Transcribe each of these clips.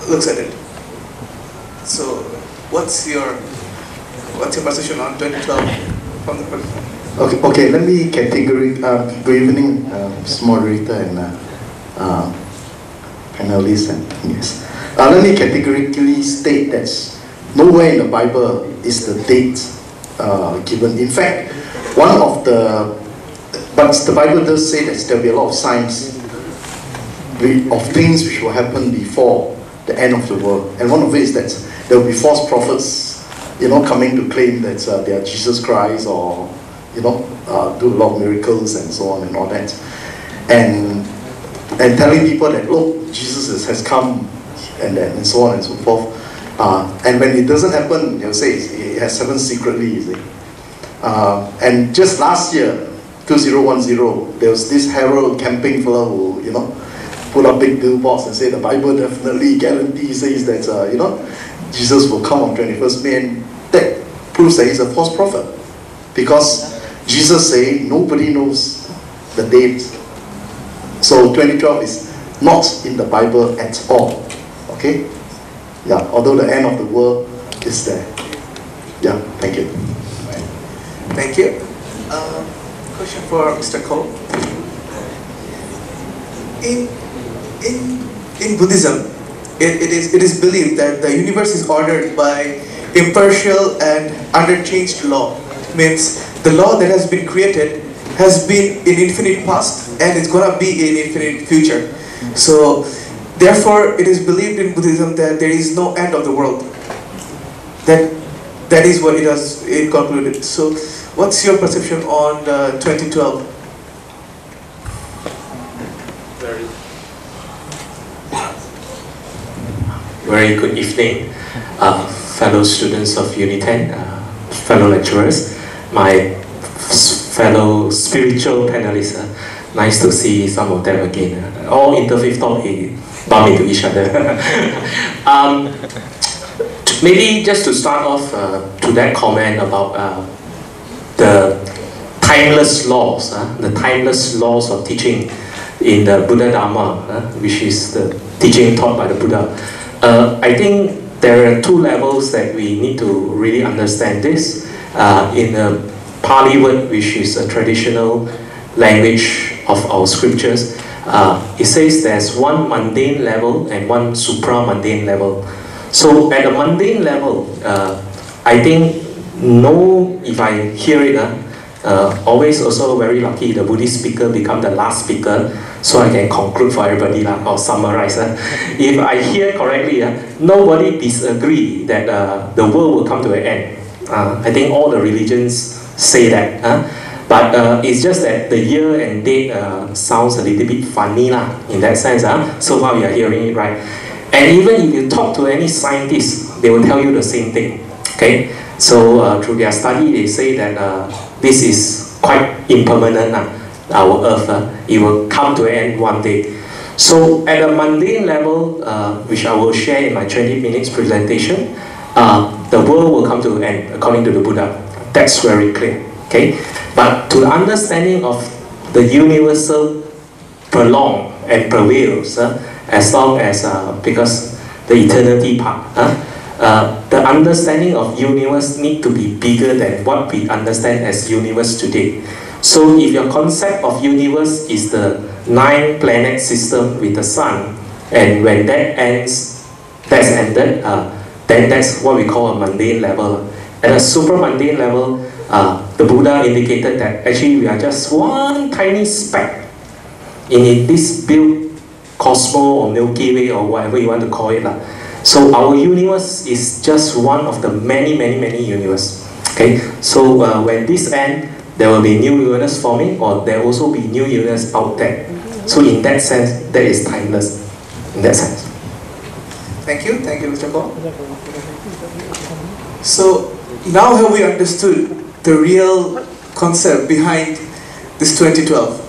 looks at it. So, what's your position on 2012 from the Okay, let me categorize. Good evening, moderator and panelists and yes. Let me categorically state that nowhere in the Bible is the date given. In fact, but the Bible does say that there will be a lot of signs of things which will happen before the end of the world. And one of it is that there will be false prophets, coming to claim that they are Jesus Christ or, do a lot of miracles and so on and all that. And telling people that, look, Jesus has come and so on and so forth. And when it doesn't happen, they'll say it has happened secretly, you see. And just last year, 2010, there was this Harold camping fellow who, put up big billboards and say the Bible definitely guarantees says that, Jesus will come on 21st May, and that proves that he's a false prophet. Because Jesus said nobody knows the date. So 2012 is not in the Bible at all. Okay? Yeah, although the end of the world is there. Yeah, thank you. Thank you. Question for Mr. Cole. In Buddhism, it is believed that the universe is ordered by impartial and unchanged law. Means the law that has been created has been in infinite past and it's gonna be in infinite future. So therefore, it is believed in Buddhism that there is no end of the world. That is what it concluded. So, what's your perception on 2012? Very good evening, fellow students of Uni10, fellow lecturers, my fellow spiritual panelists. Nice to see some of them again. All interfaith talk bump into each other. Maybe just to start off to that comment about the timeless laws, the timeless laws of teaching in the Buddha Dharma, which is the teaching taught by the Buddha. I think there are two levels that we need to really understand this. In the Pali word, which is a traditional language of our scriptures, it says there's one mundane level and one supra-mundane level. So at the mundane level, I think if I hear it, always also very lucky the Buddhist speaker become the last speaker, so I can conclude for everybody or summarize. If I hear correctly, nobody disagree that the world will come to an end. I think all the religions say that. But it's just that the year and date sounds a little bit funny in that sense. So far we are hearing it right. And even if you talk to any scientist, they will tell you the same thing. Okay? So through their study, they say that this is quite impermanent, our Earth. It will come to an end one day. So at a mundane level, which I will share in my 20 minutes presentation, the world will come to an end according to the Buddha. That's very clear. Okay? But to the understanding of the universal prolong and prevails, as long as, because the eternity part, the understanding of universe need to be bigger than what we understand as universe today. So if your concept of universe is the 9-planet system with the sun, and when that ends, that's ended, then that's what we call a mundane level. At a super mundane level, the Buddha indicated that actually we are just one tiny speck in this big cosmos or Milky Way or whatever you want to call it. So our universe is just one of the many, many, many universes. Okay? So when this ends, there will be new universe forming, or there will also be new universe out there. So in that sense, that is timeless. In that sense. Thank you, Mr. Paul. So now have we understood the real concept behind this 2012?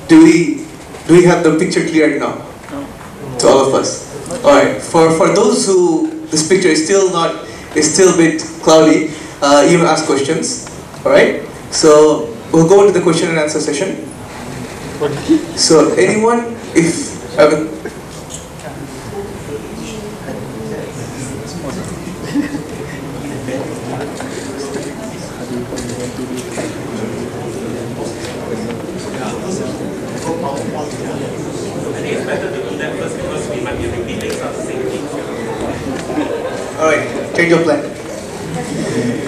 Do we have the picture clear now? To all of us. Alright, for those who this picture is still a bit cloudy, you will ask questions. Alright? So we'll go into the question and answer session. So anyone, if think it's better to do that first because we might be repeating some things. Alright, change your plan.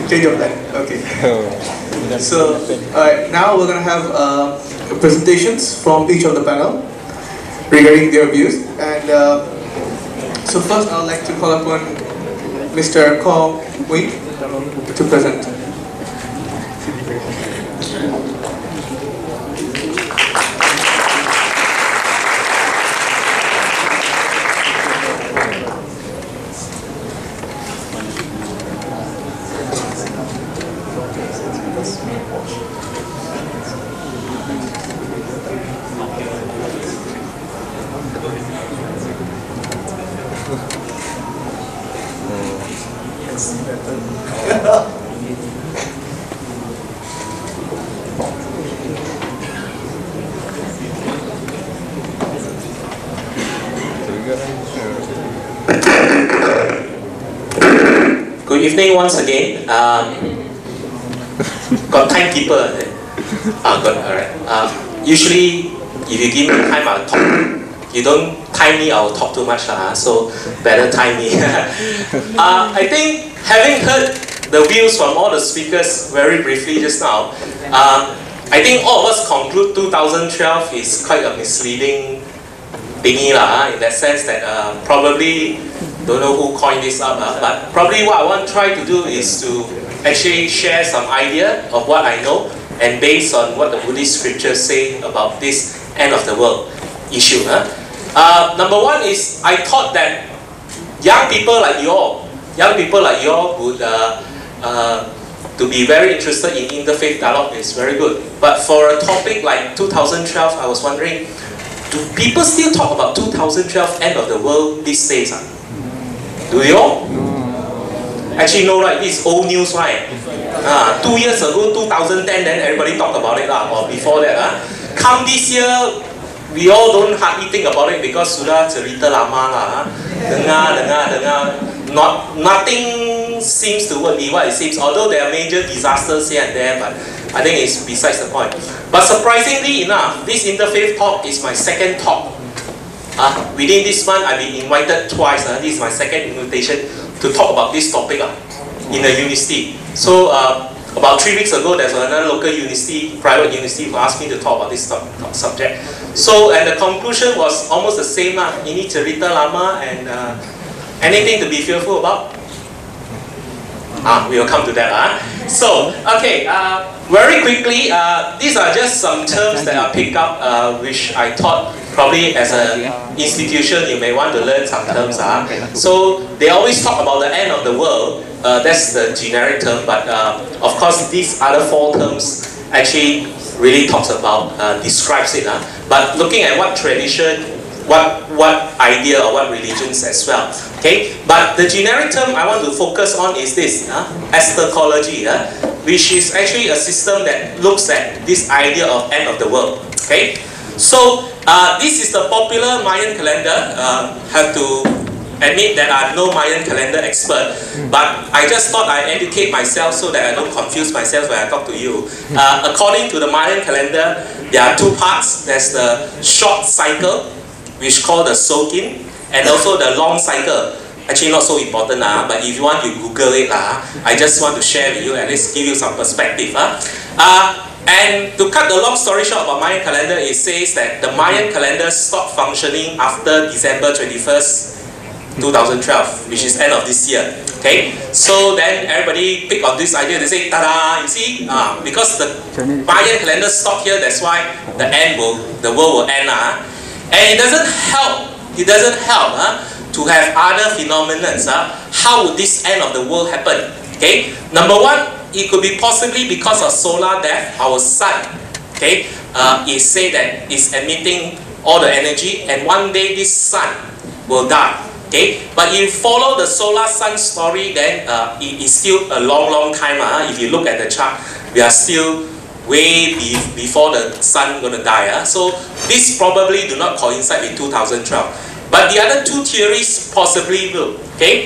Change your plan. Okay. So, alright, now we're going to have presentations from each of the panel regarding their views. And so first I'd like to call upon Mr. Kong Wing to present. Good evening once again. Got timekeeper. Good. Alright. Usually, if you give me time, I'll talk. You don't time me, I'll talk too much. So better time me. I think having heard the views from all the speakers very briefly just now, I think all of us conclude 2012 is quite a misleading thingy in that sense that probably don't know who coined this up, but probably what I want to try to do is to actually share some idea of what I know and based on what the Buddhist scriptures say about this end of the world issue. Number one is I thought that young people like you all would to be very interested in interfaith dialogue is very good. But for a topic like 2012, I was wondering, do people still talk about 2012 end of the world these days? Do you all? Actually no, right? This is old news, right? 2 years ago, 2010, then everybody talked about it or before that. Come this year, we all don't hardly think about it because sudah cerita lama lah. Dengar. Nothing seems to be what it seems. Although there are major disasters here and there, but I think it's besides the point. But surprisingly enough, this interfaith talk is my second talk. Within this month, I've been invited twice. This is my second invitation to talk about this topic in a university. So about 3 weeks ago, there's another local university, private university, who asked me to talk about this subject. So, and the conclusion was almost the same. Ini cerita lama and anything to be fearful about? We will come to that. So, okay, very quickly, these are just some terms that I picked up, which I thought probably as an institution you may want to learn some terms. So, they always talk about the end of the world. That's the generic term, but of course these other 4 terms actually really talks about, describes it. But looking at what tradition, what idea or what religions as well. Okay, but the generic term I want to focus on is this, eschatology, which is actually a system that looks at this idea of end of the world. Okay, so this is the popular Mayan calendar. Have to admit that I'm no Mayan calendar expert, but I just thought I'd educate myself so that I don't confuse myself when I talk to you. According to the Mayan calendar, there are 2 parts. There's the short cycle, which called the Sokin, and also the long cycle. Actually not so important, but if you want to Google it, I just want to share with you, at least give you some perspective. And to cut the long story short about Mayan calendar, it says that the Mayan calendar stopped functioning after December 21st, 2012, which is end of this year. Okay, so then everybody pick on this idea. They say, "Tada! You see, because the Mayan calendar stopped here, that's why the world will end." And it doesn't help. It doesn't help to have other phenomena. How would this end of the world happen? Okay, number one, it could be possibly because of solar death. Our sun, okay, is said that is emitting all the energy, and one day this sun will die. Okay, but if you follow the solar sun story, then it is still a long time. If you look at the chart, we are still way before the sun gonna die. So this probably do not coincide with 2012. But the other two theories possibly will. Okay?